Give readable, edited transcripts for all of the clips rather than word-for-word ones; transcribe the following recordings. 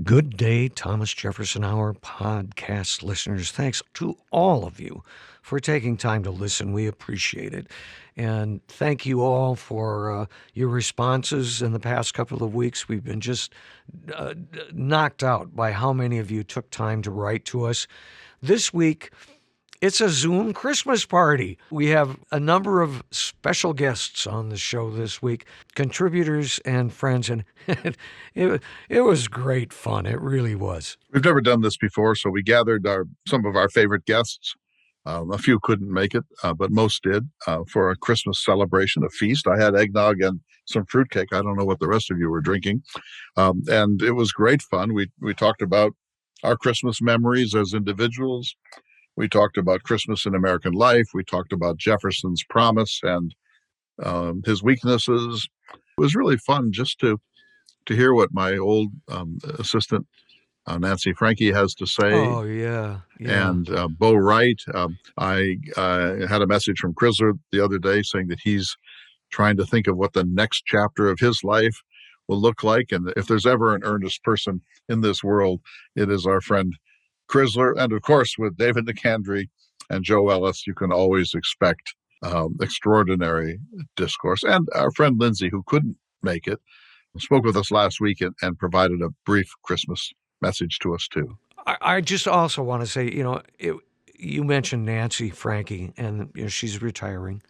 Good day, Thomas Jefferson Hour podcast listeners. Thanks to all of you for taking time to listen. We appreciate it. And thank you all for your responses in the past couple of weeks. We've been just knocked out by how many of you took time to write to us. This week, it's a Zoom Christmas party. We have a number of special guests on the show this week, contributors and friends, and it was great fun. It really was. We've never done this before, so we gathered some of our favorite guests. A few couldn't make it, but most did, for a Christmas celebration, a feast. I had eggnog and some fruitcake. I don't know what the rest of you were drinking. And it was great fun. We talked about our Christmas memories as individuals. We talked about Christmas in American life. We talked about Jefferson's promise and his weaknesses. It was really fun just to hear what my old assistant, Nancy Frankie, has to say. Oh, yeah. And Bo Wright. I had a message from Crisler the other day saying that he's trying to think of what the next chapter of his life will look like. And if there's ever an earnest person in this world, it is our friend Crisler. And of course, with David Nicandri and Joe Ellis, you can always expect extraordinary discourse. And our friend Lindsay, who couldn't make it, spoke with us last week and provided a brief Christmas message to us too. I just also want to say, you mentioned Nancy Frankie, and she's retiring.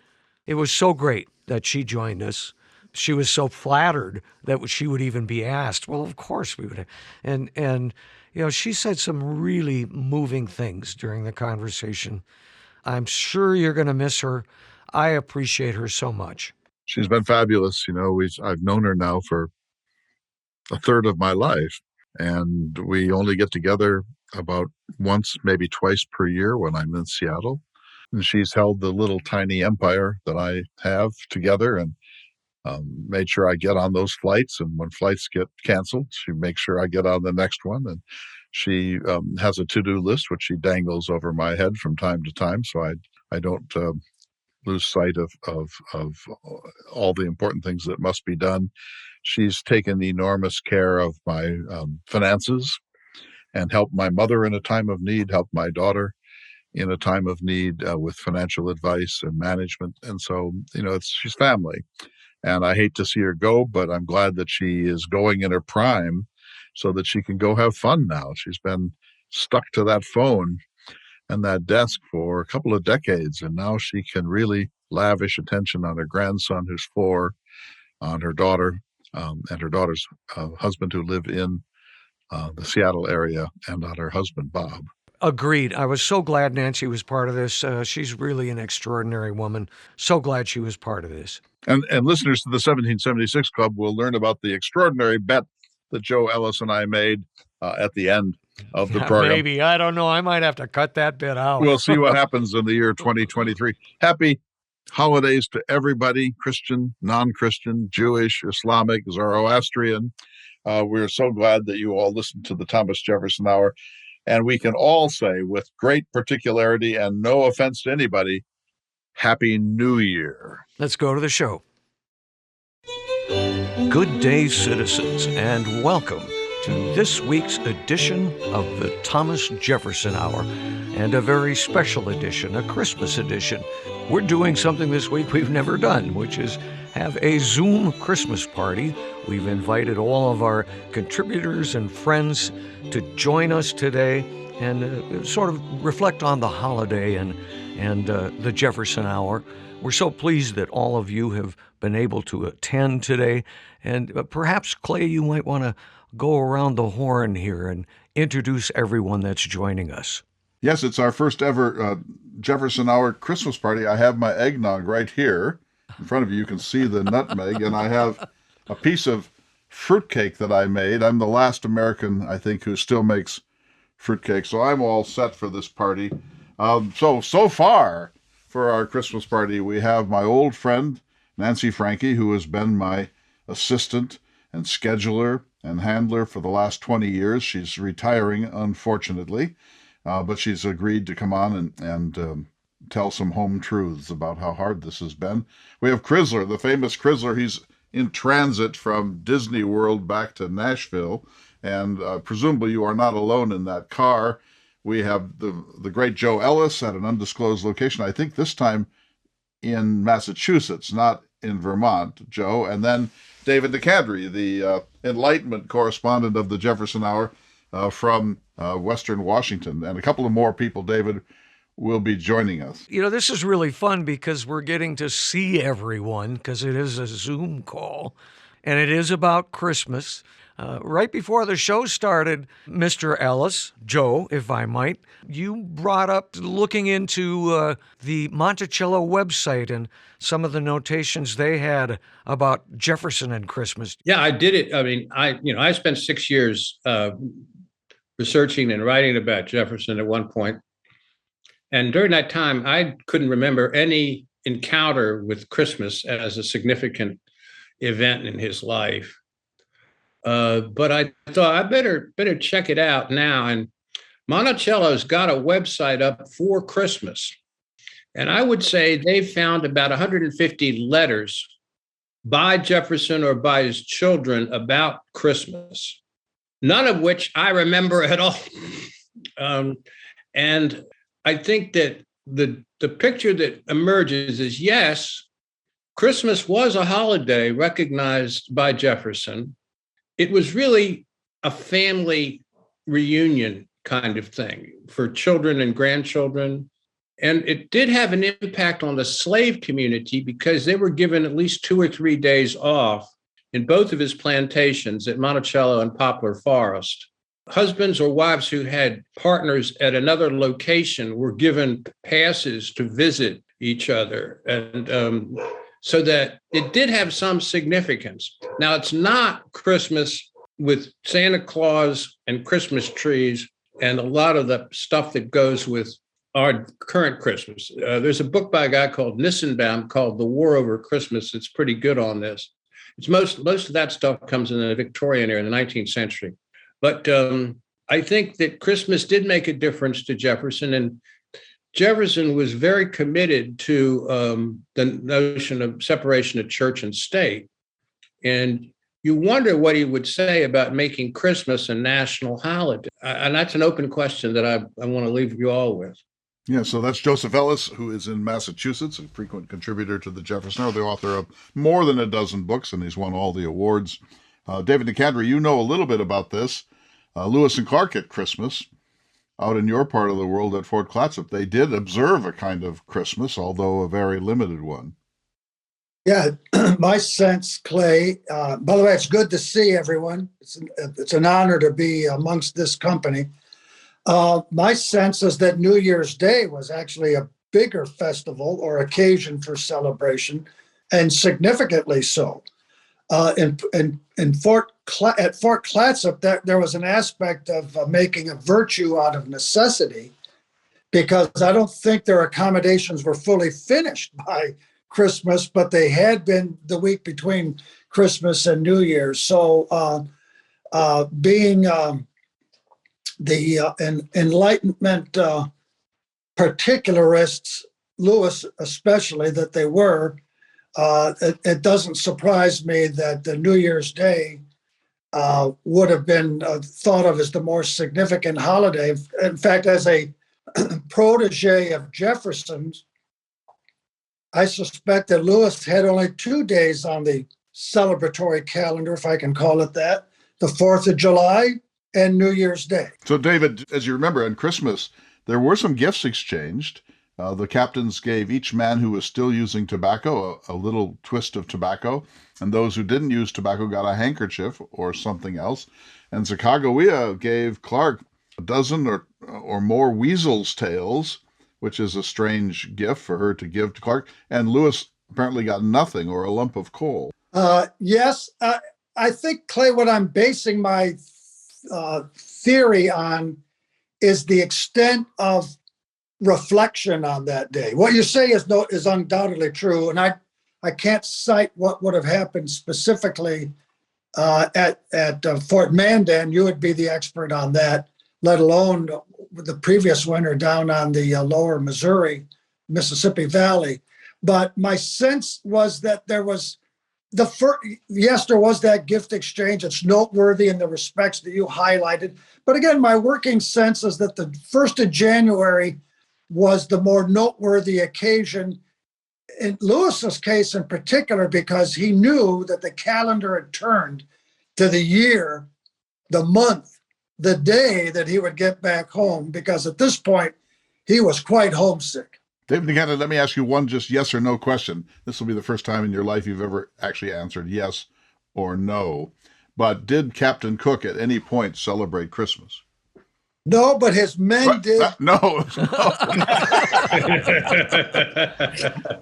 It was so great that she joined us. She was so flattered that she would even be asked. Well, of course we would. And she said some really moving things during the conversation. I'm sure you're going to miss her. I appreciate her so much. She's been fabulous. I've known her now for a third of my life, and we only get together about once, maybe twice per year when I'm in Seattle. And she's held the little tiny empire that I have together and made sure I get on those flights. And when flights get canceled, she makes sure I get on the next one. And she has a to-do list, which she dangles over my head from time to time, so I don't lose sight of all the important things that must be done. She's taken enormous care of my finances and helped my mother in a time of need, helped my daughter in a time of need with financial advice and management. And so, she's family. And I hate to see her go, but I'm glad that she is going in her prime so that she can go have fun now. She's been stuck to that phone and that desk for a couple of decades, and now she can really lavish attention on her grandson, who's 4, on her daughter, and her daughter's husband, who live in the Seattle area, and on her husband, Bob. Agreed. I was so glad Nancy was part of this. She's really an extraordinary woman. So glad she was part of this. And listeners to the 1776 Club will learn about the extraordinary bet that Joe Ellis and I made at the end of the program. Maybe. I don't know. I might have to cut that bit out. We'll see what happens in the year 2023. Happy holidays to everybody, Christian, non-Christian, Jewish, Islamic, Zoroastrian. We're so glad that you all listened to the Thomas Jefferson Hour. And we can all say with great particularity and no offense to anybody, Happy New Year. Let's go to the show. Good day, citizens, and welcome to this week's edition of the Thomas Jefferson Hour, and a very special edition, a Christmas edition. We're doing something this week we've never done, which is have a Zoom Christmas party. We've invited all of our contributors and friends to join us today and sort of reflect on the holiday and the Jefferson Hour. We're so pleased that all of you have been able to attend today. And perhaps, Clay, you might want to go around the horn here and introduce everyone that's joining us. Yes, it's our first ever Jefferson Hour Christmas party. I have my eggnog right here in front of you. You can see the nutmeg, and I have a piece of fruitcake that I made. I'm the last American, I think, who still makes fruitcake, so I'm all set for this party. So far for our Christmas party, we have my old friend, Nancy Frankie, who has been my assistant and scheduler and handler for the last 20 years. She's retiring, unfortunately, but she's agreed to come on and tell some home truths about how hard this has been. We have Crisler, the famous Crisler. He's in transit from Disney World back to Nashville, And presumably you are not alone in that car. We have the great Joe Ellis at an undisclosed location, I think this time in Massachusetts, not in Vermont, Joe. And then David DeCandre, the Enlightenment correspondent of the Jefferson Hour from Western Washington. And a couple of more people, David, will be joining us. This is really fun because we're getting to see everyone because it is a Zoom call and it is about Christmas. Right before the show started, Mr. Ellis, Joe, if I might, you brought up looking into the Monticello website and some of the notations they had about Jefferson and Christmas. Yeah, I did it. I mean, I spent 6 years researching and writing about Jefferson at one point. And during that time, I couldn't remember any encounter with Christmas as a significant event in his life. But I thought I better check it out now. And Monticello's got a website up for Christmas. And I would say they found about 150 letters by Jefferson or by his children about Christmas, none of which I remember at all. And I think that the picture that emerges is, yes, Christmas was a holiday recognized by Jefferson. It was really a family reunion kind of thing for children and grandchildren. And it did have an impact on the slave community because they were given at least 2 or 3 days off in both of his plantations at Monticello and Poplar Forest. Husbands or wives who had partners at another location were given passes to visit each other. And so that it did have some significance. Now, it's not Christmas with Santa Claus and Christmas trees and a lot of the stuff that goes with our current Christmas. There's a book by a guy called Nissenbaum called The War Over Christmas. It's pretty good on this. It's most of that stuff comes in the Victorian era, in the 19th century. But I think that Christmas did make a difference to Jefferson, and Jefferson was very committed to the notion of separation of church and state. And you wonder what he would say about making Christmas a national holiday. And that's an open question that I want to leave you all with. Yeah, so that's Joseph Ellis, who is in Massachusetts, a frequent contributor to the Jefferson Hour, the author of more than a dozen books, and he's won all the awards. David DeCandre, you know a little bit about this. Lewis and Clark at Christmas, out in your part of the world at Fort Clatsop, they did observe a kind of Christmas, although a very limited one. Yeah, my sense, Clay, by the way, it's good to see everyone. It's an honor to be amongst this company. My sense is that New Year's Day was actually a bigger festival or occasion for celebration, and significantly so. At Fort Clatsop, there was an aspect of making a virtue out of necessity, because I don't think their accommodations were fully finished by Christmas, but they had been the week between Christmas and New Year's. So being the Enlightenment particularists, Lewis especially, that they were, it doesn't surprise me that the New Year's Day would have been thought of as the more significant holiday. In fact, as a protege of Jefferson's, I suspect that Lewis had only 2 days on the celebratory calendar, if I can call it that, the 4th of July and New Year's Day. So, David, as you remember, on Christmas, there were some gifts exchanged. The captains gave each man who was still using tobacco a little twist of tobacco, and those who didn't use tobacco got a handkerchief or something else. And Sacagawea gave Clark a dozen or more weasel's tails, which is a strange gift for her to give to Clark. And Lewis apparently got nothing, or a lump of coal. Yes, I think, Clay, what I'm basing my theory on is the extent of reflection on that day. What you say is undoubtedly true, and I can't cite what would have happened specifically at Fort Mandan. You would be the expert on that, let alone the previous winter down on the lower Missouri, Mississippi Valley. But my sense was that there was yes, there was that gift exchange. It's noteworthy in the respects that you highlighted. But again, my working sense is that the 1st of January was the more noteworthy occasion in Lewis's case in particular, because he knew that the calendar had turned to the year, the month, the day that he would get back home, because at this point he was quite homesick. David, again, let me ask you one just yes or no question. This will be the first time in your life you've ever actually answered yes or no. But did Captain Cook at any point celebrate Christmas? No, but his men did. No.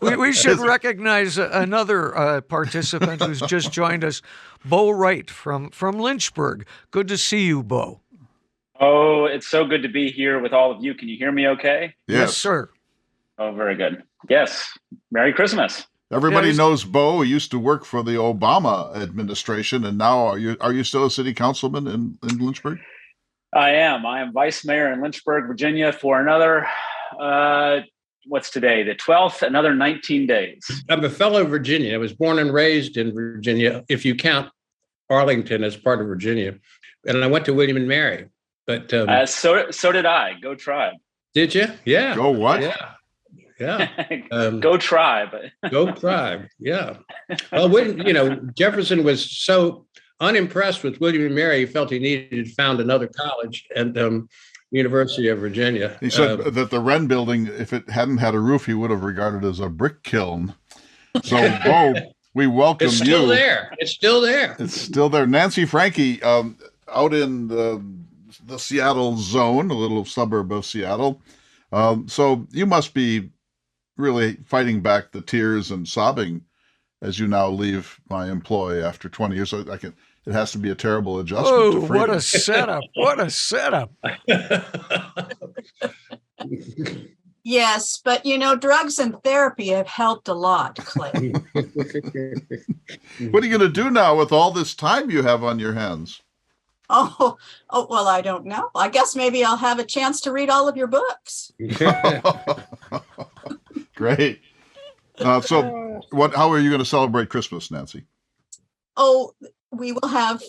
We should recognize another participant who's just joined us, Bo Wright from Lynchburg. Good to see you, Bo. Oh, it's so good to be here with all of you. Can you hear me okay? Yes, sir. Oh, very good. Yes. Merry Christmas. Everybody knows Bo. He used to work for the Obama administration, and now are you still a city councilman in Lynchburg? I am. I am vice mayor in Lynchburg, Virginia for another, what's today, the 12th, another 19 days. I'm a fellow Virginian. I was born and raised in Virginia, if you count Arlington as part of Virginia. And I went to William and Mary. But so did I. Go Tribe. Did you? Yeah. Go what? Yeah. Go Tribe. Go Tribe. Yeah. Well, Jefferson was so unimpressed with William and Mary, he felt he needed to found another college at University of Virginia. He said that the Wren building, if it hadn't had a roof, he would have regarded it as a brick kiln. So, Bo, we welcome you. It's still there. It's still there. It's still there. Nancy, Frankie, out in the Seattle zone, a little suburb of Seattle. So you must be really fighting back the tears and sobbing as you now leave my employ after 20 years. So it has to be a terrible adjustment to freedom. What a setup. What a setup. Yes, but drugs and therapy have helped a lot, Clay. What are you going to do now with all this time you have on your hands? Oh, well, I don't know. I guess maybe I'll have a chance to read all of your books. Great. So how are you going to celebrate Christmas, Nancy? Oh, we will have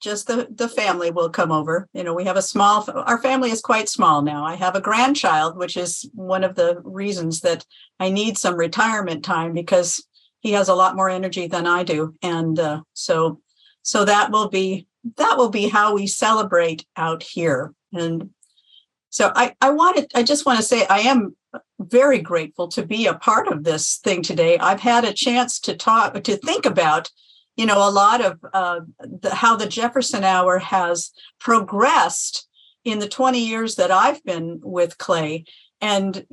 just the family will come over. We have our family is quite small now. I have a grandchild, which is one of the reasons that I need some retirement time, because he has a lot more energy than I do. And so that will be how we celebrate out here. And so I just want to say I am very grateful to be a part of this thing today. I've had a chance to think about, a lot of how the Jefferson Hour has progressed in the 20 years that I've been with Clay. And,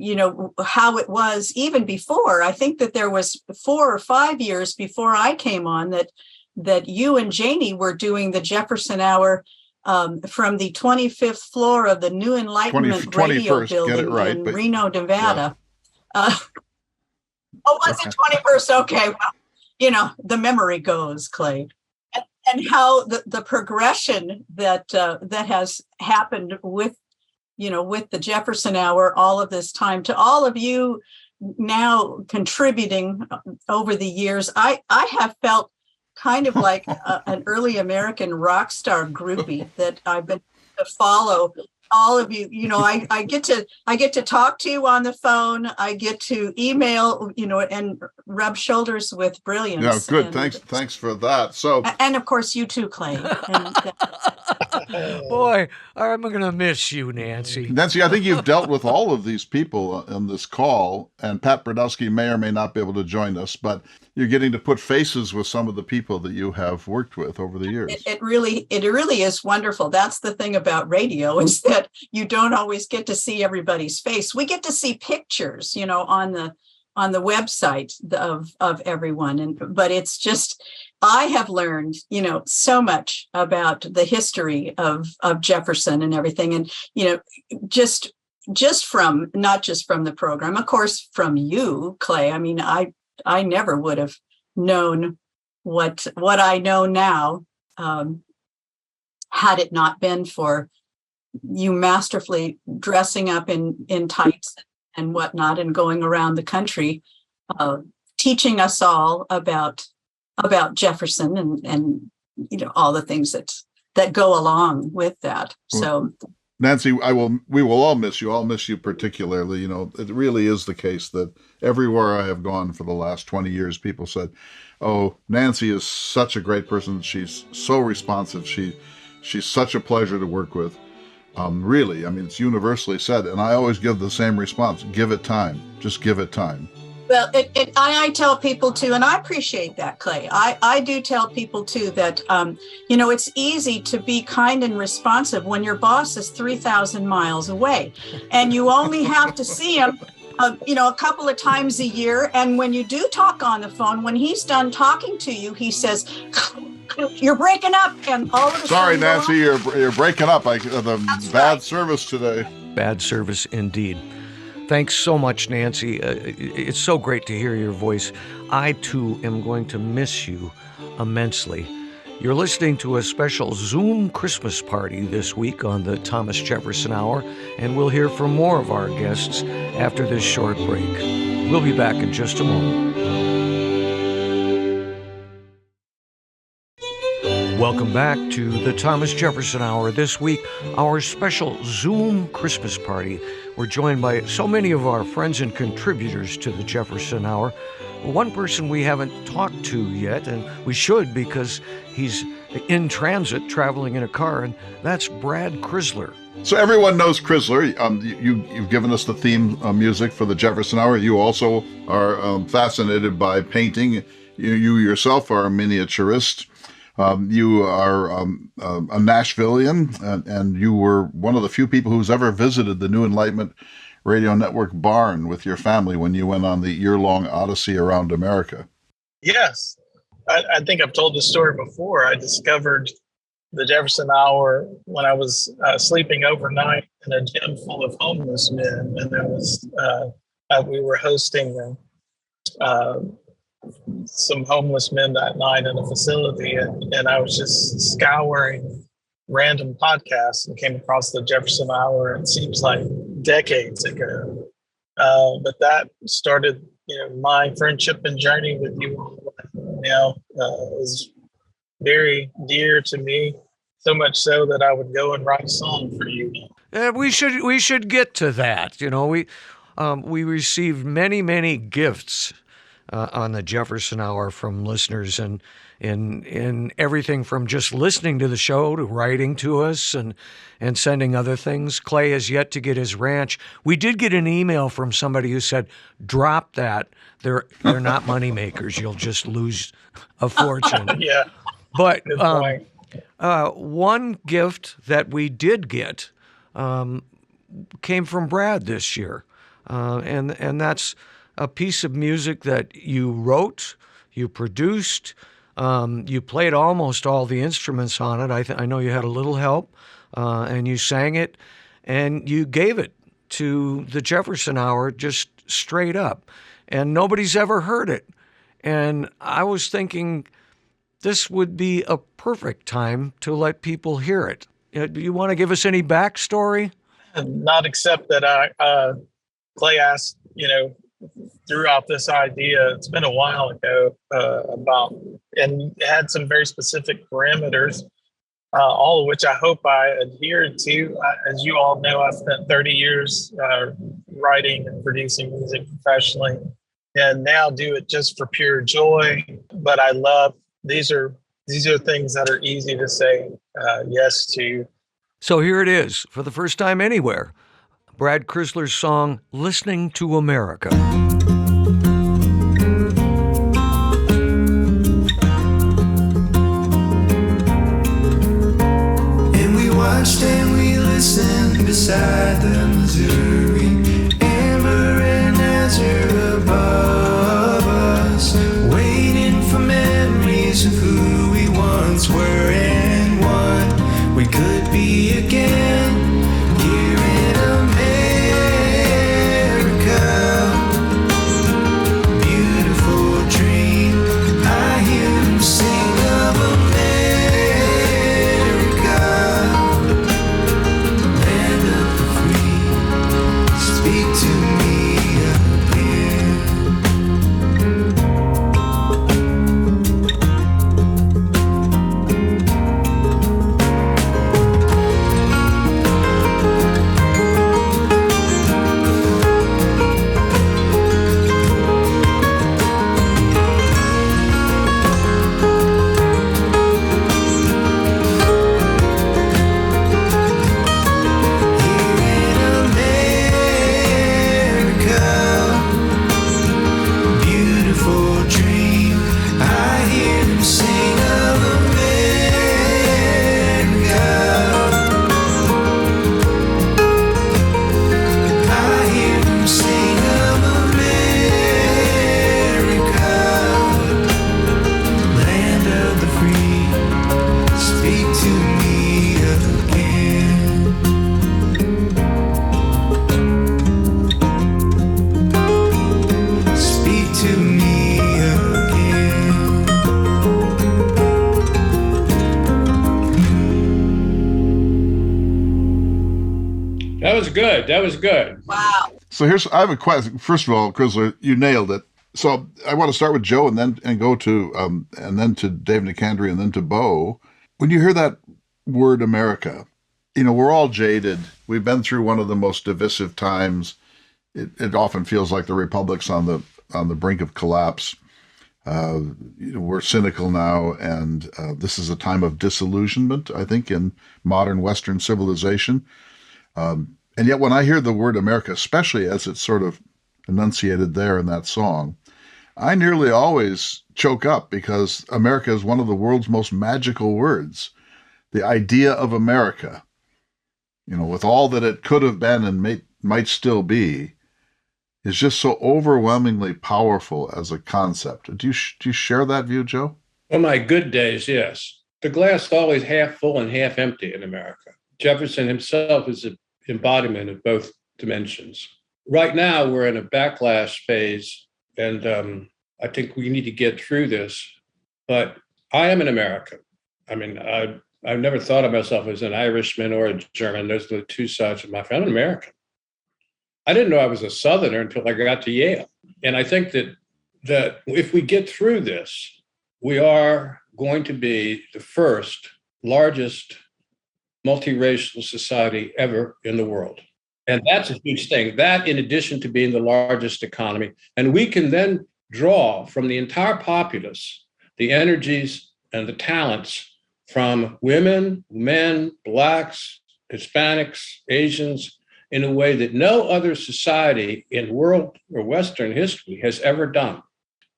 how it was even before. I think that there was 4 or 5 years before I came on that you and Janie were doing the Jefferson Hour from the 25th floor of the New Enlightenment Radio Building in Reno, Nevada. Yeah. Was it 21st? Okay, well, the memory goes, Clay. And how the progression that has happened with the Jefferson Hour all of this time, to all of you now contributing over the years, I have felt kind of like an early American rock star groupie that I've been to follow all of you. I get to talk to you on the phone. I get to email, and rub shoulders with brilliance. Yeah, good. Thanks for that. So, and of course you too, Clay. Boy, I'm going to miss you, Nancy. Nancy, I think you've dealt with all of these people on this call, and Pat Brodowski may or may not be able to join us, but you're getting to put faces with some of the people that you have worked with over the years. It really is wonderful. That's the thing about radio, is that you don't always get to see everybody's face. We get to see pictures, on the website of everyone. But it's just, I have learned, so much about the history of Jefferson and everything. And, just from, not just from the program, of course, from you, Clay. I mean, I never would have known what I know now, had it not been for you masterfully dressing up in tights and whatnot and going around the country, teaching us all about about Jefferson and all the things that go along with that. So, Nancy, we will all miss you. I'll miss you particularly. It really is the case that everywhere I have gone for the last 20 years, people said, "Oh, Nancy is such a great person. She's so responsive. She's such a pleasure to work with." Really, it's universally said, and I always give the same response: give it time. Just give it time. Well, I tell people too, and I appreciate that, Clay. I do tell people too that, it's easy to be kind and responsive when your boss is 3,000 miles away and you only have to see him, a couple of times a year. And when you do talk on the phone, when he's done talking to you, he says, "You're breaking up." And all of a Sorry, sudden, Nancy, you're breaking up. The bad service today. Bad service indeed. Thanks so much, Nancy. It's so great to hear your voice. I, too, am going to miss you immensely. You're listening to a special Zoom Christmas party this week on the Thomas Jefferson Hour, and we'll hear from more of our guests after this short break. We'll be back in just a moment. Welcome back to the Thomas Jefferson Hour. This week, our special Zoom Christmas party. We're joined by so many of our friends and contributors to the Jefferson Hour. One person we haven't talked to yet, and we should because he's in transit traveling in a car, and that's Brad Crisler. So everyone knows Crisler. You've given us the theme music for the Jefferson Hour. You also are fascinated by painting. You yourself are a miniaturist. You are a Nashvilleian, and you were one of the few people who's ever visited the New Enlightenment Radio Network barn with your family when you went on the year-long odyssey around America. Yes. I think I've told this story before. I discovered the Jefferson Hour when I was sleeping overnight in a gym full of homeless men, and there was we were hosting some homeless men that night in a facility, and I was just scouring random podcasts and came across the Jefferson Hour. It seems like decades ago, but that started my friendship and journey with you all. Now is very dear to me, so much so that I would go and write a song for you. We should get to that. We received many gifts on the Jefferson Hour from listeners, and in everything from just listening to the show to writing to us and sending other things. Clay has yet to get his ranch. We did get an email from somebody who said, "Drop that. They're not money makers. You'll just lose a fortune." Yeah. But one gift that we did get came from Brad this year, and that's a piece of music that you wrote, you produced, you played almost all the instruments on it. I know you had a little help, and you sang it, and you gave it to the Jefferson Hour just straight up, and nobody's ever heard it. And I was thinking this would be a perfect time to let people hear it. Do you want to give us any backstory? Not except that Clay asked, threw out this idea. It's been a while ago about, and had some very specific parameters, all of which I hope I adhered to. As you all know, I spent 30 years writing and producing music professionally, and now do it just for pure joy. But I love, these are things that are easy to say yes to. So here it is, for the first time anywhere, Brad Crisler's song, "Listening to America." And we watched and we listened beside the Missouri, Amber and Azure above us, waiting for memories of who we once were and what we could be again. Here in America, beautiful dream. I hear them sing of America, land of the free. That was good. That was good. Wow. So I have a question. First of all, Crisler, you nailed it. So I want to start with Joe and go to and then to Dave Nicandri and then to Bo. When you hear that word America, we're all jaded. We've been through one of the most divisive times. It often feels like the republic's on the brink of collapse. We're cynical now, and this is a time of disillusionment, I think, in modern Western civilization. And yet when I hear the word America, especially as it's sort of enunciated there in that song, I nearly always choke up because America is one of the world's most magical words. The idea of America, with all that it could have been and might still be, is just so overwhelmingly powerful as a concept. Do you share that view, Joe? On my good days, yes. The glass is always half full and half empty in America. Jefferson himself is an embodiment of both dimensions. Right now, we're in a backlash phase, and I think we need to get through this. But I am an American. I mean, I've never thought of myself as an Irishman or a German. Those are the two sides of my family. I'm an American. I didn't know I was a Southerner until I got to Yale. And I think that if we get through this, we are going to be the first largest multiracial society ever in the world. And that's a huge thing. That, in addition to being the largest economy, and we can then draw from the entire populace the energies and the talents from women, men, Blacks, Hispanics, Asians, in a way that no other society in world or Western history has ever done.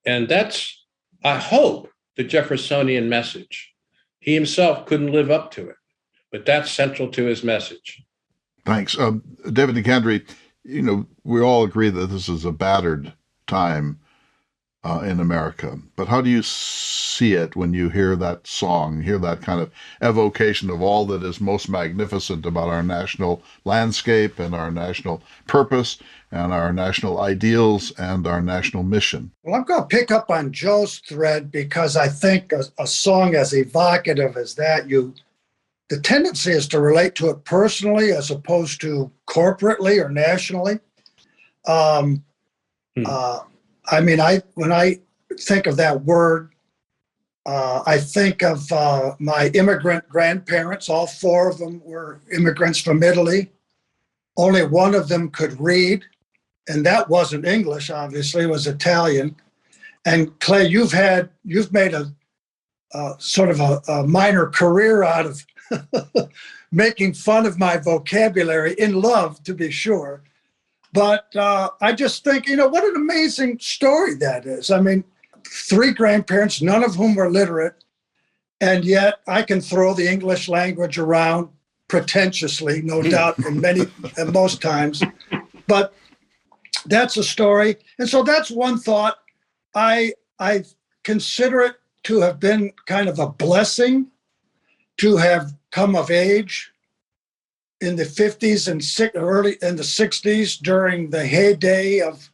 And that's, I hope, the Jeffersonian message. He himself couldn't live up to it, but that's central to his message. Thanks. David Nicandri, we all agree that this is a battered time in America, but how do you see it when you hear that song, hear that kind of evocation of all that is most magnificent about our national landscape and our national purpose and our national ideals and our national mission? Well, I'm going to pick up on Joe's thread because I think a song as evocative as that, the tendency is to relate to it personally as opposed to corporately or nationally. When I think of that word, I think of my immigrant grandparents. All four of them were immigrants from Italy. Only one of them could read, and that wasn't English, obviously, it was Italian. And Clay, you've made a sort of a minor career out of making fun of my vocabulary, in love, to be sure. But I just think, what an amazing story that is. I mean, 3 grandparents, none of whom were literate, and yet I can throw the English language around pretentiously, no doubt, and most times. But that's a story. And so that's one thought. I consider it to have been kind of a blessing to have come of age in the 50s and early in the 60s during the heyday of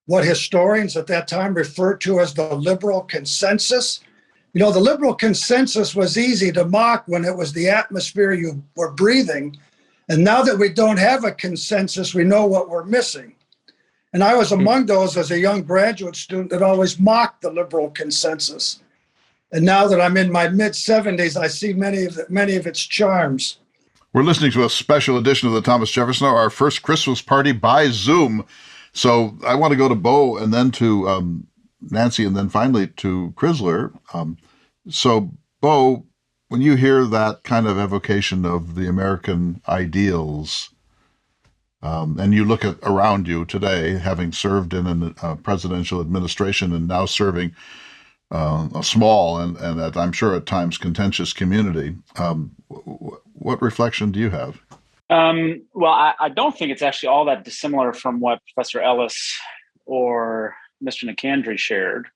what historians at that time referred to as the liberal consensus. The liberal consensus was easy to mock when it was the atmosphere you were breathing. And now that we don't have a consensus, we know what we're missing. And I was among those as a young graduate student that always mocked the liberal consensus. And now that I'm in my mid-70s, I see many of its charms. We're listening to a special edition of the Thomas Jefferson Hour, our first Christmas party by Zoom. So I want to go to Bo and then to Nancy and then finally to Crisler. So Bo, when you hear that kind of evocation of the American ideals, and you look around you today, having served in a presidential administration and now serving a small and I'm sure at times contentious community, what reflection do you have? Well, I don't think it's actually all that dissimilar from what Professor Ellis or Mr. Nicandri shared.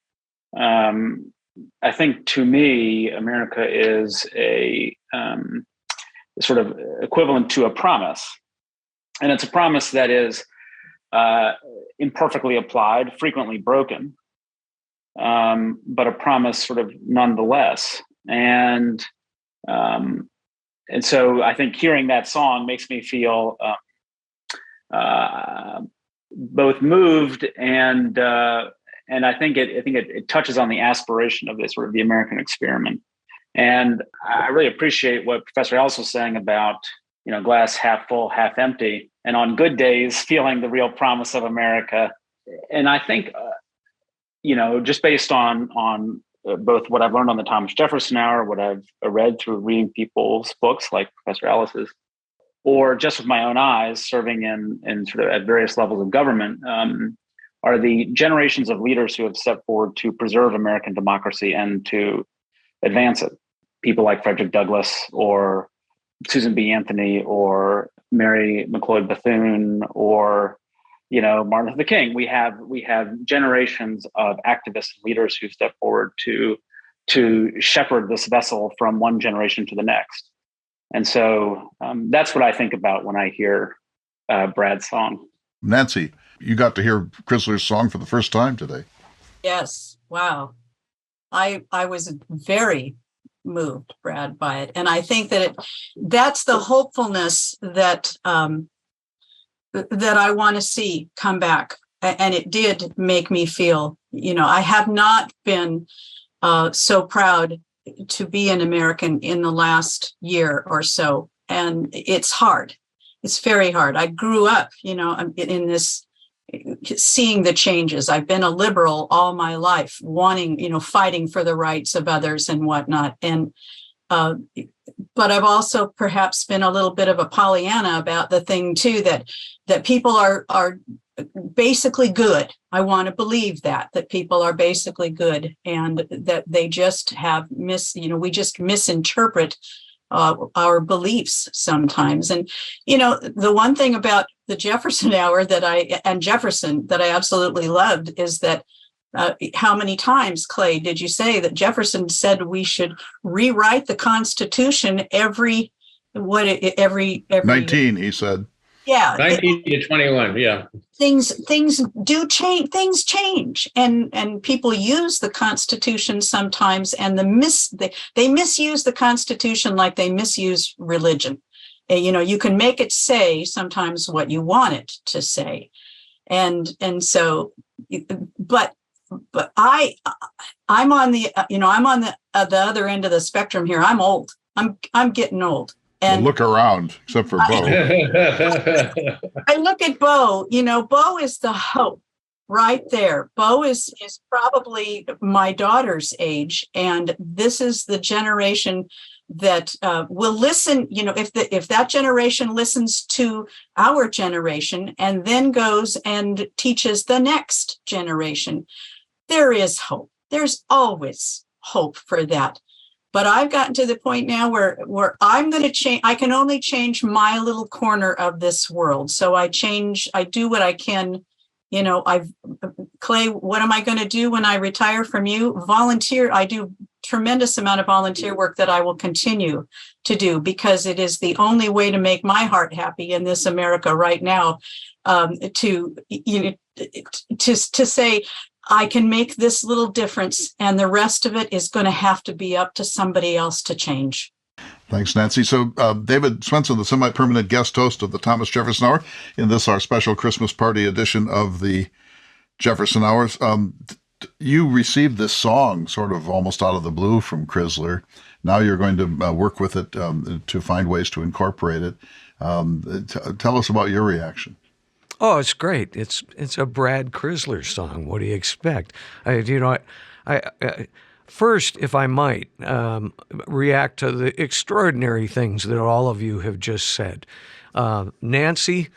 I think to me, America is a sort of equivalent to a promise. And it's a promise that is imperfectly applied, frequently broken, but a promise sort of nonetheless. And so I think hearing that song makes me feel both moved and I think it touches on the aspiration of this sort of the American experiment. And I really appreciate what Professor Ellis was saying about, glass half full, half empty, and on good days, feeling the real promise of America. And I think, just based on both what I've learned on the Thomas Jefferson Hour, what I've read through reading people's books like Professor Ellis's, or just with my own eyes, serving in sort of at various levels of government, are the generations of leaders who have stepped forward to preserve American democracy and to advance it. People like Frederick Douglass or Susan B. Anthony or Mary McLeod Bethune or Martin Luther King. We have generations of activists and leaders who step forward to shepherd this vessel from one generation to the next. And so that's what I think about when I hear Brad's song. Nancy, you got to hear Crisler's song for the first time today. Yes. Wow. I was very moved, Brad, by it. And I think that that's the hopefulness that that I want to see come back. And it did make me feel, I have not been so proud to be an American in the last year or so. And it's hard. It's very hard. I grew up, in this, seeing the changes. I've been a liberal all my life, wanting, fighting for the rights of others and whatnot. And, but I've also perhaps been a little bit of a Pollyanna about the thing too, that people are basically good. I want to believe that people are basically good and that they just have we just misinterpret our beliefs sometimes. And, the one thing about the Jefferson Hour Jefferson that I absolutely loved is that how many times, Clay, did you say that Jefferson said we should rewrite the Constitution every 19, he said. Yeah. 19 to 21. Yeah. Things do change. Things change, and people use the Constitution sometimes, and they misuse the Constitution like they misuse religion. You can make it say sometimes what you want it to say, and so, but I'm on the I'm on the other end of the spectrum here. I'm old. I'm getting old. And look around, except for Bo. I look at Bo. Bo is the hope right there. Bo is probably my daughter's age, and this is the generation that will listen. If that generation listens to our generation and then goes and teaches the next generation, there is hope. There's always hope for that. But I've gotten to the point now where I'm going to change. I can only change my little corner of this world. So I do what I can. Clay, what am I going to do when I retire from you? Volunteer. I do tremendous amount of volunteer work that I will continue to do because it is the only way to make my heart happy in this America right now. To say, I can make this little difference, and the rest of it is going to have to be up to somebody else to change. Thanks, Nancy. So David Swenson, the semi-permanent guest host of the Thomas Jefferson Hour, in this, our special Christmas party edition of the Jefferson Hours. You received this song sort of almost out of the blue from Crisler. Now you're going to work with it to find ways to incorporate it. Tell us about your reaction. Oh, it's great. It's a Brad Crisler song. What do you expect? First, if I might, react to the extraordinary things that all of you have just said. Nancy,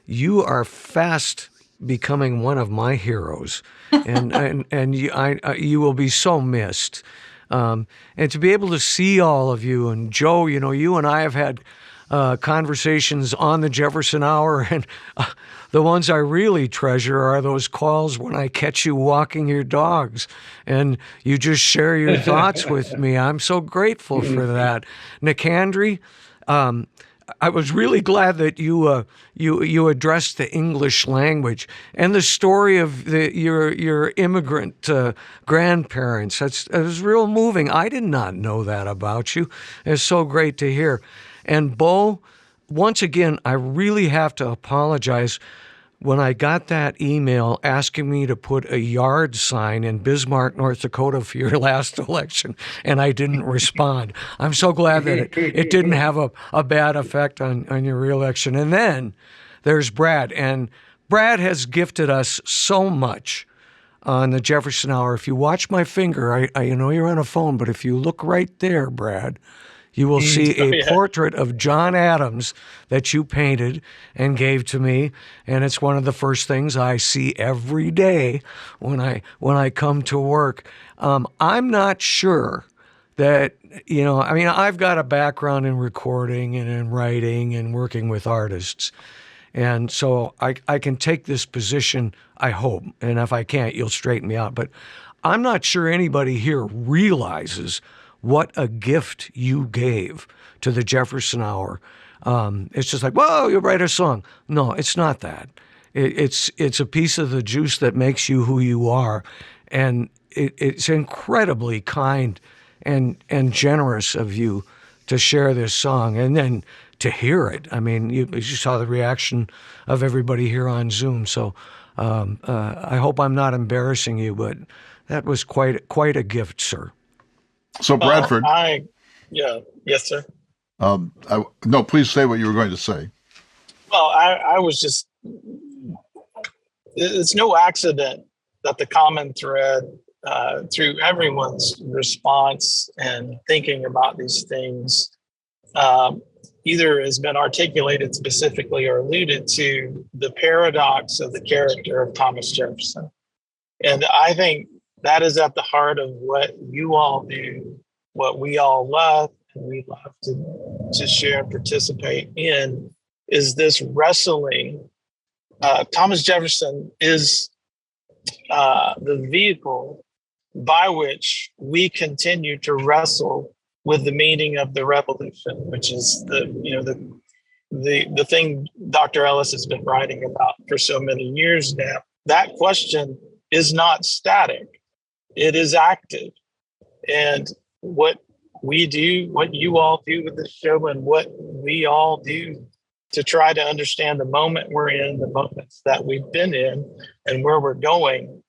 you are fast becoming one of my heroes, and you will be so missed. And to be able to see all of you, and Joe, you and I have had conversations on the Jefferson Hour, and the ones I really treasure are those calls when I catch you walking your dogs and you just share your thoughts with me. I'm so grateful for that. Nicandri, I was really glad that you addressed the English language and the story of your immigrant grandparents. It was real moving. I did not know that about you. It's so great to hear. And Bo, once again, I really have to apologize. When I got that email asking me to put a yard sign in Bismarck, North Dakota for your last election, and I didn't respond. I'm so glad that it didn't have a bad effect on your reelection. And then there's Brad, and Brad has gifted us so much on the Jefferson Hour. If you watch my finger, I know you're on a phone, but if you look right there, Brad, you will see a portrait of John Adams that you painted and gave to me, and it's one of the first things I see every day when I come to work. I'm not sure that, I mean, I've got a background in recording and in writing and working with artists, and so I can take this position, I hope, and if I can't, you'll straighten me out. But I'm not sure anybody here realizes what a gift you gave to the Jefferson Hour. It's just like, whoa, you write a song. No, it's not that. It's a piece of the juice that makes you who you are. And it's incredibly kind and generous of you to share this song and then to hear it. I mean, you saw the reaction of everybody here on Zoom. So I hope I'm not embarrassing you, but that was quite a gift, sir. So Bradford, yes, sir. No, please say what you were going to say. Well, I was just, it's no accident that the common thread through everyone's response and thinking about these things either has been articulated specifically or alluded to the paradox of the character of Thomas Jefferson. And I think that is at the heart of what you all do, what we all love, and we love to share and participate in, is this wrestling. Thomas Jefferson is the vehicle by which we continue to wrestle with the meaning of the revolution, which is the thing Dr. Ellis has been writing about for so many years now. That question is not static. It is active. And what we do, what you all do with this show, and what we all do to try to understand the moment we're in, the moments that we've been in, and where we're going,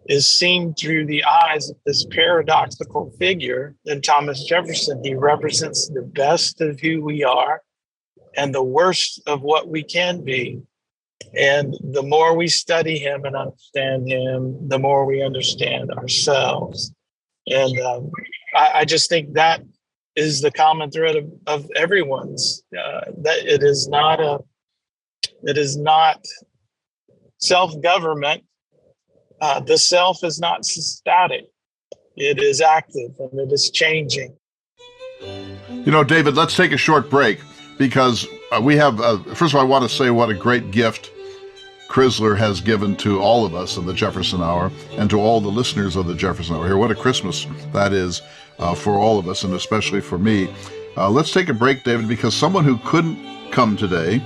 is seen through the eyes of this paradoxical figure in Thomas Jefferson. He represents the best of who we are and the worst of what we can be. And the more we study him and understand him, the more we understand ourselves. And I just think that is the common thread of everyone's. That it is not self-government. The self is not static. It is active and it is changing. David, let's take a short break because we have, first of all, I want to say what a great gift Crisler has given to all of us in the Jefferson Hour and to all the listeners of the Jefferson Hour here. What a Christmas that is for all of us, and especially for me. Let's take a break, David, because someone who couldn't come today,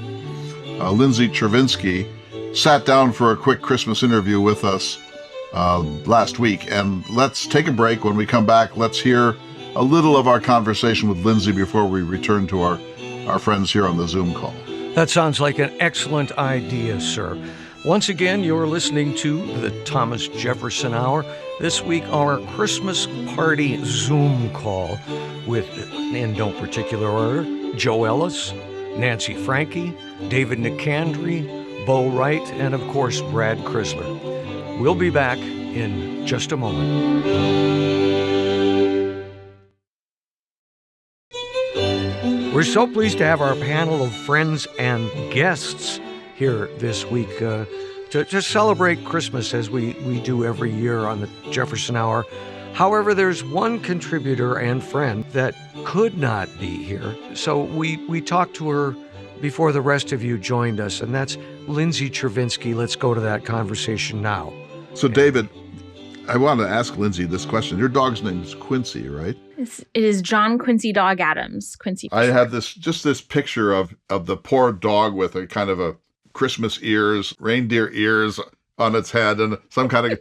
Lindsay Chervinsky, sat down for a quick Christmas interview with us last week. And let's take a break. When we come back, let's hear a little of our conversation with Lindsay before we return to our friends here on the Zoom call. That sounds like an excellent idea, sir. Once again, you're listening to the Thomas Jefferson Hour. This week, our Christmas party Zoom call with, in no particular order, Joe Ellis, Nancy Frankie, David Nicandri, Bo Wright, and of course, Brad Crisler. We'll be back in just a moment. We're so pleased to have our panel of friends and guests here this week to celebrate Christmas as we do every year on the Jefferson Hour. However, there's one contributor and friend that could not be here. So we talked to her before the rest of you joined us, and that's Lindsay Chervinsky. Let's go to that conversation now. So, David, I want to ask Lindsay this question. Your dog's name is Quincy, right? It is John Quincy Dog Adams. Quincy. I have this picture of the poor dog with a kind of a Christmas reindeer ears on its head and some kind of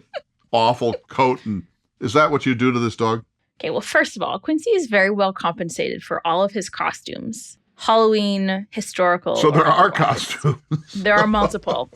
awful coat. And is that what you do to this dog? Okay, well, first of all, Quincy is very well compensated for all of his costumes. Halloween historical. So there are artwork. costumes. There are multiple.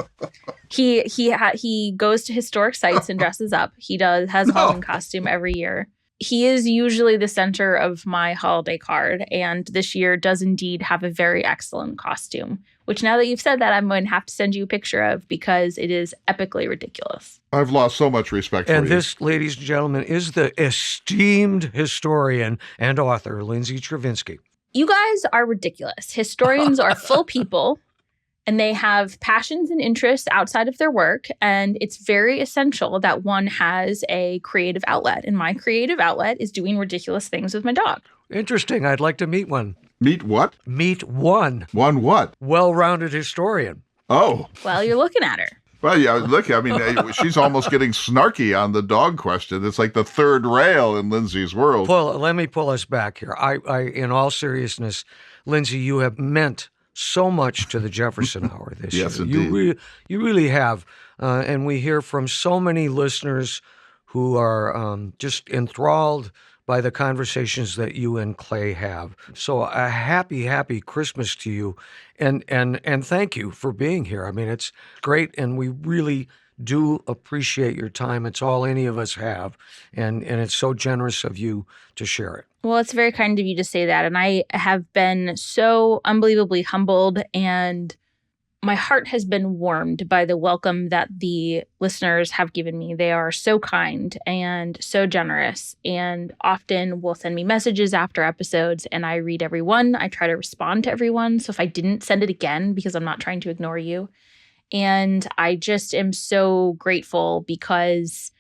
He goes to historic sites and dresses up. He has a Halloween costume every year. He is usually the center of my holiday card, and this year does indeed have a very excellent costume, which now that you've said that, I'm going to have to send you a picture of because it is epically ridiculous. I've lost so much respect for you. And this, ladies and gentlemen, is the esteemed historian and author, Lindsay Travinsky. You guys are ridiculous. Historians are full people, and they have passions and interests outside of their work. And it's very essential that one has a creative outlet. And my creative outlet is doing ridiculous things with my dog. Interesting. I'd like to meet one. Meet what? Meet one. One what? Well-rounded historian. Oh. Well, you're looking at her. Well, yeah, look, I mean, she's almost getting snarky on the dog question. It's like the third rail in Lindsay's world. Let me pull us back here. I, in all seriousness, Lindsay, you have meant so much to the Jefferson Hour this year. Yes, indeed. You really have. And we hear from so many listeners who are just enthralled by the conversations that you and Clay have. So a happy, happy Christmas to you. And thank you for being here. I mean, it's great, and we really do appreciate your time. It's all any of us have, and it's so generous of you to share it. Well, it's very kind of you to say that. And I have been so unbelievably humbled, and my heart has been warmed by the welcome that the listeners have given me. They are so kind and so generous, and often will send me messages after episodes, and I read every one. I try to respond to everyone. So if I didn't, send it again, because I'm not trying to ignore you. And I just am so grateful, because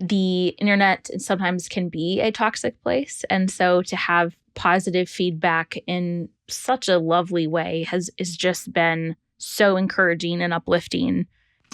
the internet sometimes can be a toxic place. And so to have positive feedback in such a lovely way has just been so encouraging and uplifting.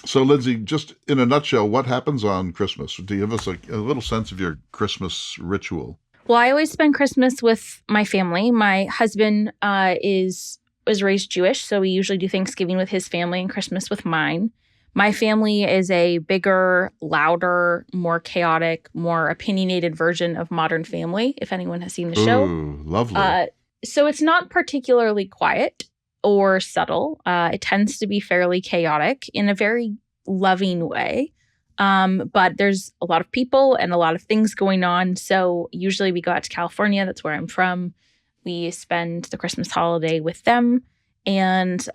So, Lindsay, just in a nutshell, what happens on Christmas? Do you give us a little sense of your Christmas ritual? Well, I always spend Christmas with my family. My husband was raised Jewish, so we usually do Thanksgiving with his family and Christmas with mine. My family is a bigger, louder, more chaotic, more opinionated version of Modern Family, if anyone has seen the show. Ooh, lovely. So it's not particularly quiet or subtle. It tends to be fairly chaotic in a very loving way. But there's a lot of people and a lot of things going on. So usually we go out to California. That's where I'm from. We spend the Christmas holiday with them. And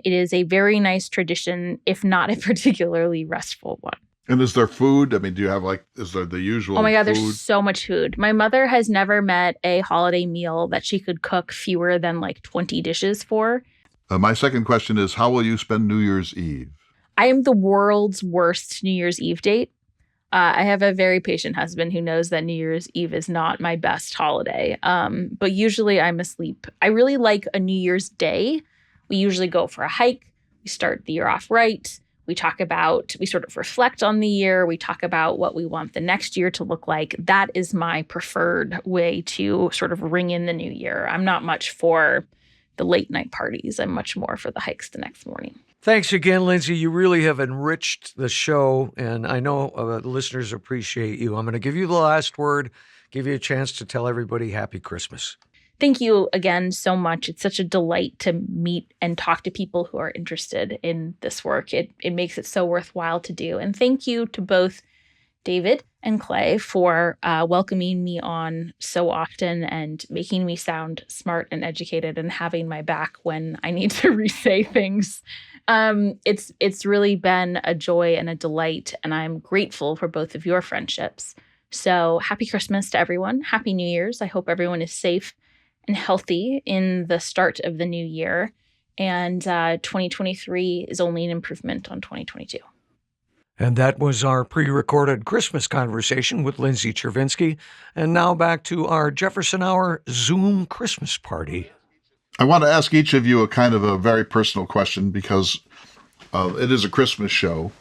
it is a very nice tradition, if not a particularly restful one. And is there food? I mean, do you have is there the usual Oh my God, food? There's so much food. My mother has never met a holiday meal that she could cook fewer than 20 dishes for. My second question is, how will you spend New Year's Eve? I am the world's worst New Year's Eve date. I have a very patient husband who knows that New Year's Eve is not my best holiday. But usually I'm asleep. I really like a New Year's Day. We usually go for a hike. We start the year off right. We sort of reflect on the year. We talk about what we want the next year to look like. That is my preferred way to sort of ring in the new year. I'm not much for the late night parties. I'm much more for the hikes the next morning. Thanks again, Lindsay. You really have enriched the show, and I know the listeners appreciate you. I'm going to give you the last word, give you a chance to tell everybody Happy Christmas. Thank you again so much. It's such a delight to meet and talk to people who are interested in this work. It makes it so worthwhile to do. And thank you to both David and Clay for welcoming me on so often and making me sound smart and educated and having my back when I need to re-say things. It's really been a joy and a delight, and I'm grateful for both of your friendships. So happy Christmas to everyone. Happy New Year's. I hope everyone is safe and healthy in the start of the new year. And 2023 is only an improvement on 2022. And that was our pre-recorded Christmas conversation with Lindsay Travinsky. And now back to our Jefferson Hour Zoom Christmas party. I want to ask each of you a kind of a very personal question, because it is a Christmas show.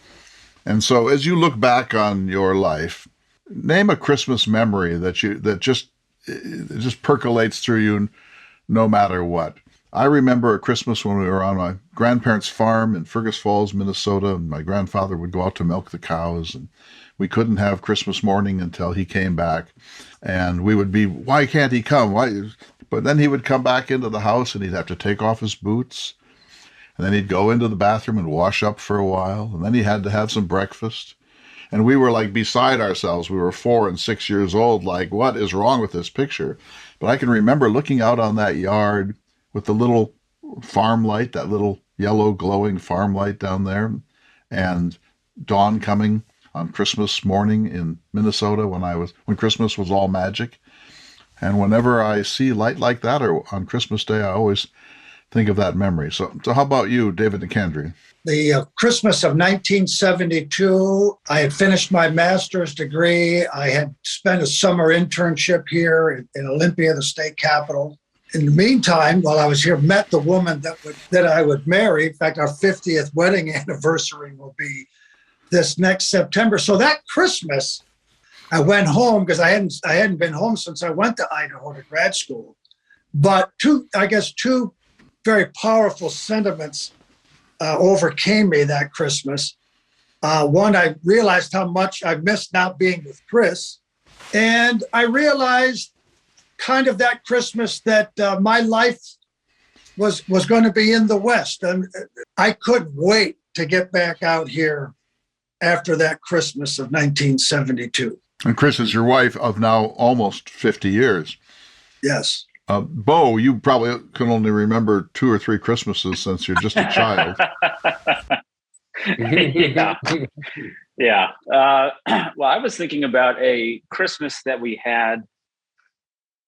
And so as you look back on your life, name a Christmas memory that just percolates through you no matter what. I remember a Christmas when we were on my grandparents' farm in Fergus Falls, Minnesota, and my grandfather would go out to milk the cows, and we couldn't have Christmas morning until he came back. And we would be, why can't he come? Why? But then he would come back into the house and he'd have to take off his boots. And then he'd go into the bathroom and wash up for a while. And then he had to have some breakfast. And we were like beside ourselves. We were 4 and 6 years old, like, what is wrong with this picture? But I can remember looking out on that yard with the little farm light, that little yellow glowing farm light down there, and dawn coming on Christmas morning in Minnesota when Christmas was all magic. And whenever I see light like that, or on Christmas Day, I always think of that memory. So how about you, David Nicandri? The Christmas of 1972, I had finished my master's degree. I had spent a summer internship here in Olympia, the state capital. In the meantime, while I was here, met the woman that I would marry. In fact, our 50th wedding anniversary will be this next September. So that Christmas, I went home because I hadn't been home since I went to Idaho to grad school. But two very powerful sentiments overcame me that Christmas. One, I realized how much I missed not being with Chris. And I realized kind of that Christmas that my life was going to be in the West. And I couldn't wait to get back out here after that Christmas of 1972. And Chris is your wife of now almost 50 years. Yes. Bo, you probably can only remember 2 or 3 Christmases since you're just a child. Yeah. Well, I was thinking about a Christmas that we had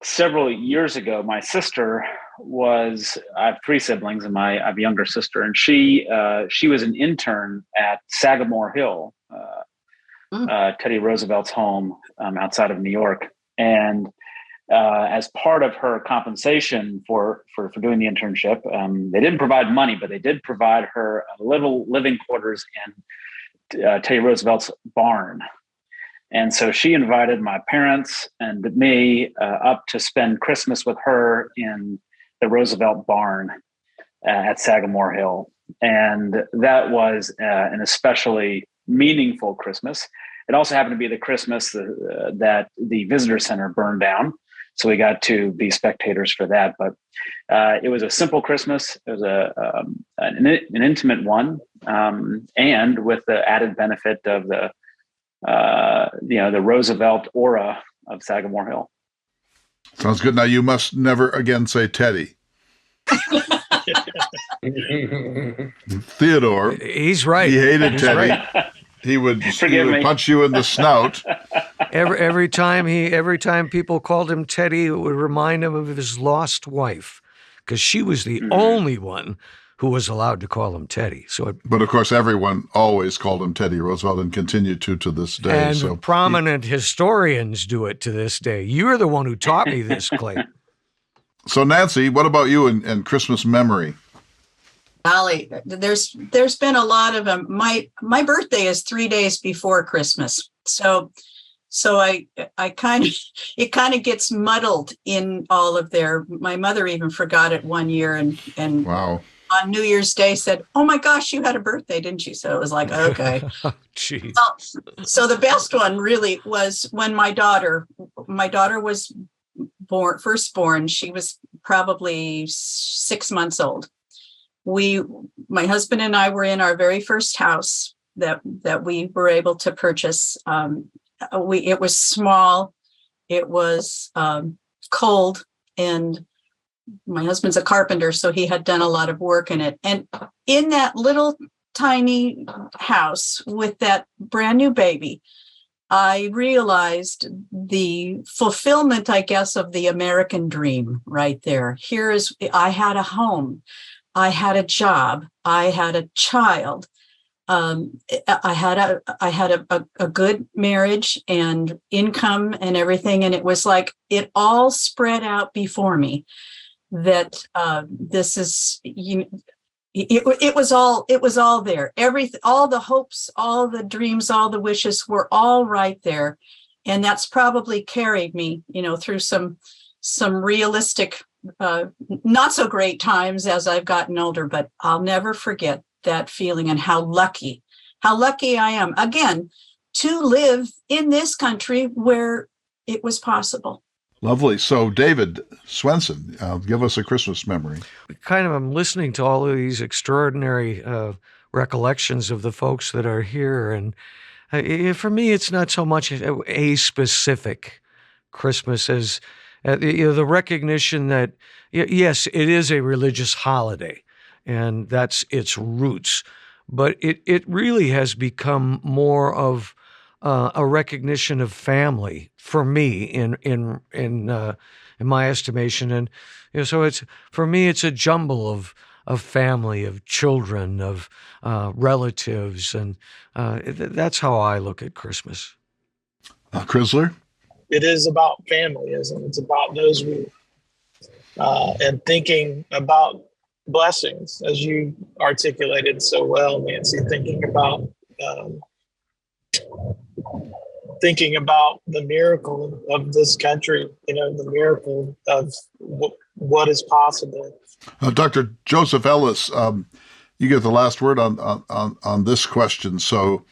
several years ago. My sister I have 3 siblings, and I have a younger sister, and she was an intern at Sagamore Hill, Teddy Roosevelt's home outside of New York. And as part of her compensation for doing the internship, they didn't provide money, but they did provide her a little living quarters in Teddy Roosevelt's barn. And so she invited my parents and me up to spend Christmas with her in the Roosevelt barn at Sagamore Hill. And that was an especially meaningful Christmas. It also happened to be the Christmas that the visitor center burned down. So we got to be spectators for that. But it was a simple Christmas. It was an intimate one, and with the added benefit of the Roosevelt aura of Sagamore Hill. Sounds good. Now you must never again say Teddy. Theodore. He's right. He hated He's Teddy. Right. He would punch you in the snout. Every time people called him Teddy, it would remind him of his lost wife, because she was the only one who was allowed to call him Teddy. But of course, everyone always called him Teddy Roosevelt and continue to this day. And prominent historians do it to this day. You're the one who taught me this, Clay. So Nancy, what about you and Christmas memory? Golly, there's been a lot of them. My birthday is 3 days before Christmas, so it kind of gets muddled in all of there. My mother even forgot it one year, and wow. On New Year's Day said, "Oh my gosh, you had a birthday, didn't you?" So it was like, okay. Jeez. So the best one really was when my daughter was first born. She was probably 6 months old. My husband and I were in our very first house that we were able to purchase. It was small, it was cold, and my husband's a carpenter, so he had done a lot of work in it. And in that little tiny house with that brand new baby, I realized the fulfillment, I guess, of the American dream right there. I had a home. I had a job. I had a child. I had a good marriage and income and everything, and it was like it all spread out before me. That this is it was all there. All the hopes, all the dreams, all the wishes were all right there, and that's probably carried me, through some realistic. Not so great times as I've gotten older, but I'll never forget that feeling and how lucky I am, again, to live in this country where it was possible. Lovely. So, David Swenson, give us a Christmas memory. Kind of, I'm listening to all of these extraordinary recollections of the folks that are here. And for me, it's not so much a specific Christmas as the recognition that, yes, it is a religious holiday, and that's its roots. But it really has become more of a recognition of family for me in my estimation, and so it's for me it's a jumble of family, of children, of relatives, and that's how I look at Christmas. Crisler? It is about family, isn't it? It's about those we and thinking about blessings, as you articulated so well, Nancy. Thinking about the miracle of this country, the miracle of what is possible. Dr. Joseph Ellis, you get the last word on this question. So,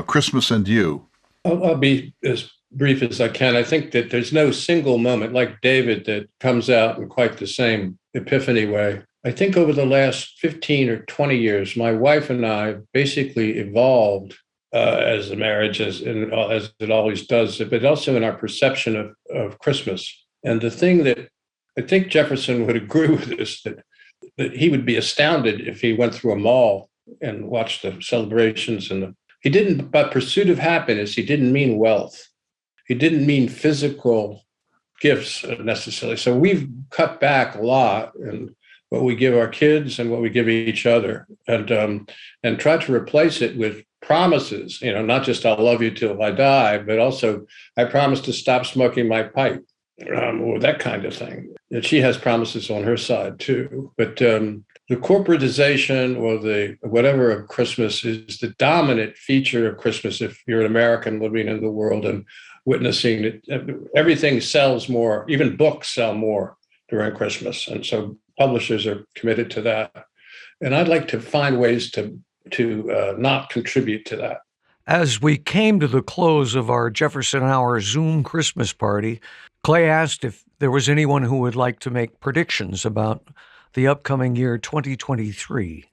Christmas and you. I'll be as brief as I can. I think that there's no single moment like David that comes out in quite the same epiphany way. I think over the last 15 or 20 years, my wife and I basically evolved as a marriage, as it always does, but also in our perception of Christmas. And the thing that I think Jefferson would agree with this, that he would be astounded if he went through a mall and watched the celebrations. He didn't, by pursuit of happiness, he didn't mean wealth. He didn't mean physical gifts necessarily. So we've cut back a lot in what we give our kids and what we give each other, and try to replace it with promises, not just "I'll love you till I die," but also "I promise to stop smoking my pipe," or that kind of thing. And she has promises on her side too. But the corporatization or the whatever of Christmas is the dominant feature of Christmas. If you're an American living in the world and witnessing that everything sells more, even books sell more during Christmas, and so publishers are committed to that. And I'd like to find ways to not contribute to that. As we came to the close of our Jefferson Hour Zoom Christmas party, Clay asked if there was anyone who would like to make predictions about the upcoming year 2023.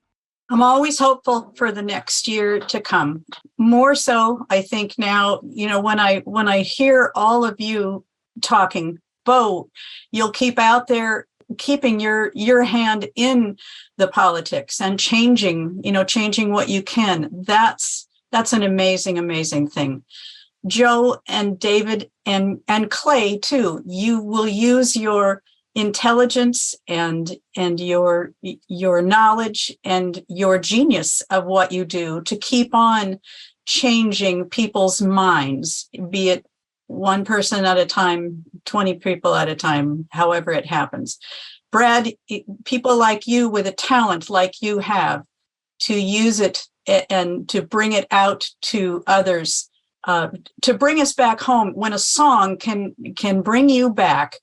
I'm always hopeful for the next year to come. More so, I think now, when I hear all of you talking, Bo, you'll keep out there keeping your hand in the politics and changing what you can. That's an amazing thing. Joe and David and Clay too, you will use your intelligence and your knowledge and your genius of what you do to keep on changing people's minds, be it one person at a time, 20 people at a time, however it happens. Brad, people like you with a talent like you have to use it and to bring it out to others, to bring us back home. When a song can bring you back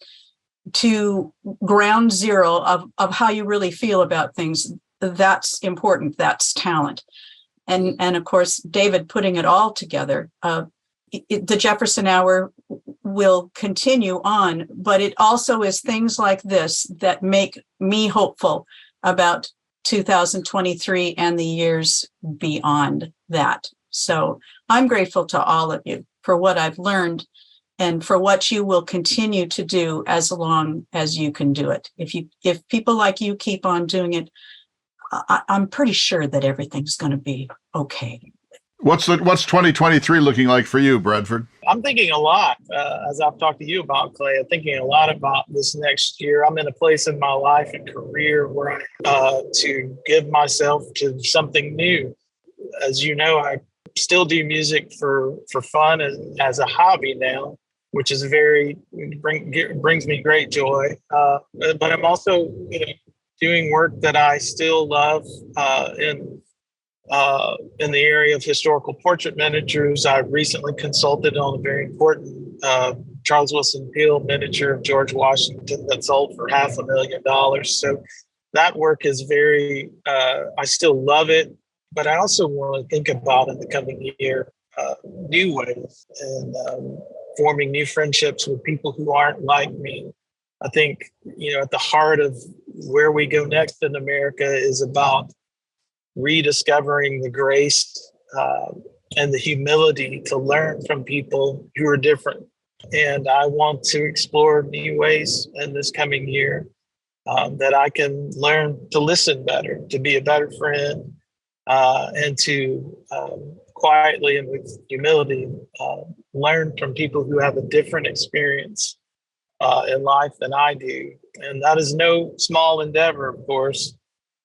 to ground zero of how you really feel about things, that's important. That's talent. And of course, David putting it all together. The Jefferson Hour will continue on, but it also is things like this that make me hopeful about 2023 and the years beyond that. So I'm grateful to all of you for what I've learned and for what you will continue to do as long as you can do it. If people like you keep on doing it, I'm pretty sure that everything's going to be okay. What's 2023 looking like for you, Bradford? I'm thinking a lot, as I've talked to you about, Clay. I'm thinking a lot about this next year. I'm in a place in my life and career where I to give myself to something new. As you know, I still do music for fun and as a hobby now, which is brings me great joy. But I'm also doing work that I still love in the area of historical portrait miniatures. I recently consulted on a very important Charles Wilson Peale miniature of George Washington that sold for $500,000. So that work is very, I still love it, but I also want to think about in the coming year new ways. And forming new friendships with people who aren't like me. I think, at the heart of where we go next in America is about rediscovering the grace and the humility to learn from people who are different. And I want to explore new ways in this coming year that I can learn to listen better, to be a better friend, and to quietly and with humility learn from people who have a different experience in life than I do. And that is no small endeavor, of course,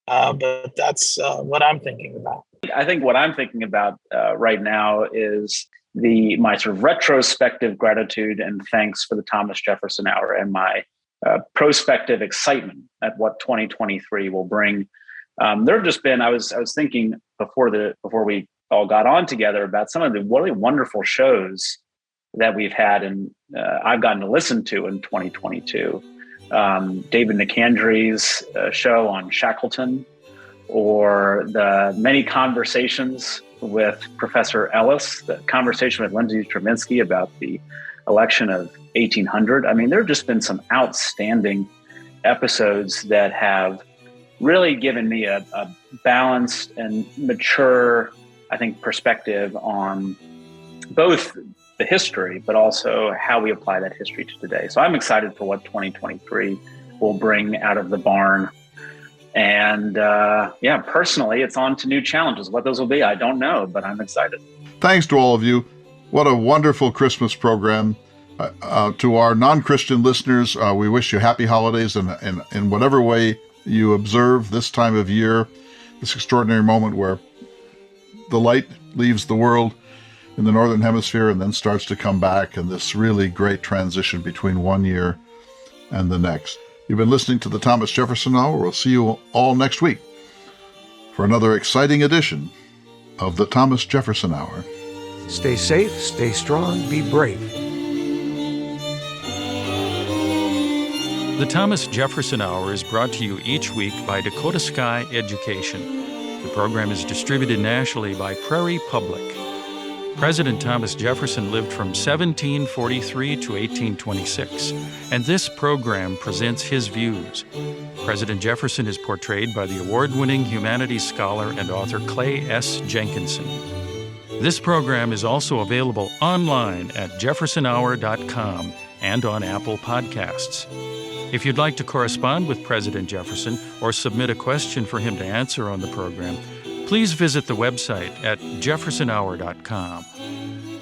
but that's what I'm thinking about. I think what I'm thinking about right now is my sort of retrospective gratitude and thanks for the Thomas Jefferson Hour, and my prospective excitement at what 2023 will bring. There have just been, I was thinking before we all got on together about some of the really wonderful shows that we've had and I've gotten to listen to in 2022. David McAndrews' show on Shackleton, or the many conversations with Professor Ellis, the conversation with Lindsay about the election of 1800. I mean, there have just been some outstanding episodes that have really given me a balanced and mature, I think, perspective on both the history, but also how we apply that history to today. So I'm excited for what 2023 will bring out of the barn. And personally, it's on to new challenges. What those will be, I don't know, but I'm excited. Thanks to all of you. What a wonderful Christmas program. To our non-Christian listeners, we wish you happy holidays, and in whatever way you observe this time of year, this extraordinary moment where the light leaves the world in the Northern Hemisphere and then starts to come back, and this really great transition between one year and the next. You've been listening to the Thomas Jefferson Hour. We'll see you all next week for another exciting edition of the Thomas Jefferson Hour. Stay safe, stay strong, be brave. The Thomas Jefferson Hour is brought to you each week by Dakota Sky Education. The program is distributed nationally by Prairie Public. President Thomas Jefferson lived from 1743 to 1826, and this program presents his views. President Jefferson is portrayed by the award-winning humanities scholar and author Clay S. Jenkinson. This program is also available online at jeffersonhour.com and on Apple Podcasts. If you'd like to correspond with President Jefferson or submit a question for him to answer on the program, please visit the website at jeffersonhour.com.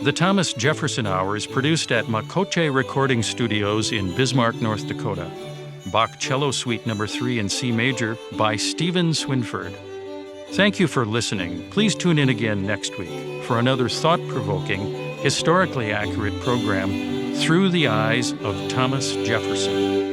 The Thomas Jefferson Hour is produced at Makoche Recording Studios in Bismarck, North Dakota. Bach Cello Suite No. 3 in C Major by Stephen Swinford. Thank you for listening. Please tune in again next week for another thought-provoking, historically accurate program through the eyes of Thomas Jefferson.